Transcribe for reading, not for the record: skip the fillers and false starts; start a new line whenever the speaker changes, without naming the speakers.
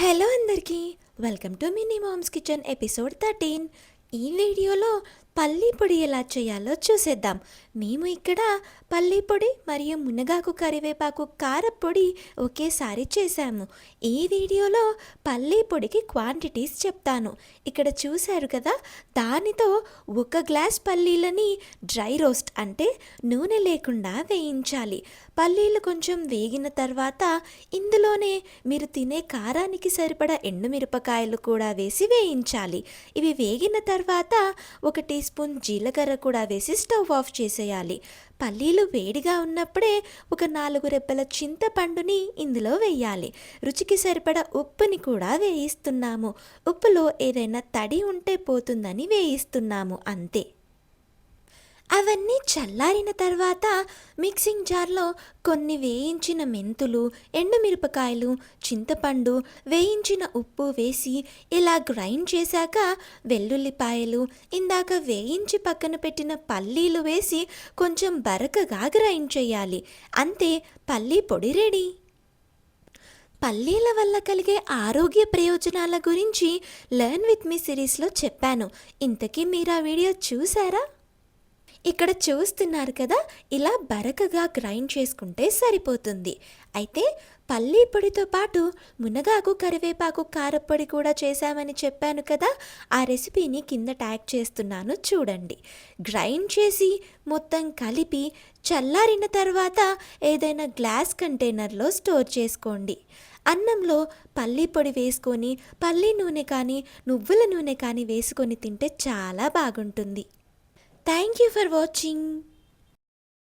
Hello అందరికీ welcome to Mini Mom's Kitchen episode 13. ఈ వీడియోలో పల్లీ పొడి ఎలా చేయాలో చూసేద్దాం. మేము ఇక్కడ పల్లీ పొడి మరియు మునగాకు కరివేపాకు కారపొడి ఒకేసారి చేశాము. ఈ వీడియోలో పల్లీ పొడికి క్వాంటిటీస్ చెప్తాను. ఇక్కడ చూశారు కదా, దానితో 1 గ్లాస్ పల్లీలని డ్రై రోస్ట్ అంటే నూనె లేకుండా వేయించాలి. పల్లీలు కొంచెం వేగిన తర్వాత ఇందులోనే మీరు తినే కారానికి సరిపడా ఎండుమిరపకాయలు కూడా వేసి వేయించాలి. ఇవి వేగిన తర్వాత 1 టీ స్పూన్ జీలకర్ర కూడా వేసి స్టవ్ ఆఫ్ చేసేయాలి. పల్లీలు వేడిగా ఉన్నప్పుడే 4 రెబ్బల చింతపండుని ఇందులో వేయాలి. రుచికి సరిపడా ఉప్పుని కూడా వేయిస్తున్నాము. ఉప్పులో ఏదైనా తడి ఉంటే పోతుందని వేయిస్తున్నాము అంతే. అవన్నీ చల్లారిన తర్వాత మిక్సింగ్ జార్లో కొన్ని వేయించిన మెంతులు, ఎండుమిరపకాయలు, చింతపండు, వేయించిన ఉప్పు వేసి ఇలా గ్రైండ్ చేశాక వెల్లుల్లిపాయలు, ఇందాక వేయించి పక్కన పెట్టిన పల్లీలు వేసి కొంచెం బరకగా గ్రైండ్ చేయాలి. అంతే, పల్లీ పొడి రెడీ. పల్లీల వల్ల కలిగే ఆరోగ్య ప్రయోజనాల గురించి లెర్న్ విత్ మీ సిరీస్లో చెప్పాను. ఇంతకీ మీరు ఆ వీడియో చూసారా? ఇక్కడ చూస్తున్నారు కదా, ఇలా బరకగా గ్రైండ్ చేసుకుంటే సరిపోతుంది. అయితే పల్లీ పొడితో పాటు మునగాకు కరివేపాకు కారపొడి కూడా చేశామని చెప్పాను కదా, ఆ రెసిపీని కింద ట్యాగ్ చేస్తున్నాను చూడండి. గ్రైండ్ చేసి మొత్తం కలిపి చల్లారిన తర్వాత ఏదైనా గ్లాస్ కంటైనర్లో స్టోర్ చేసుకోండి. అన్నంలో పల్లీ పొడి వేసుకొని పల్లీ నూనె కానీ నువ్వుల నూనె కానీ వేసుకొని తింటే చాలా బాగుంటుంది. Thank you for watching.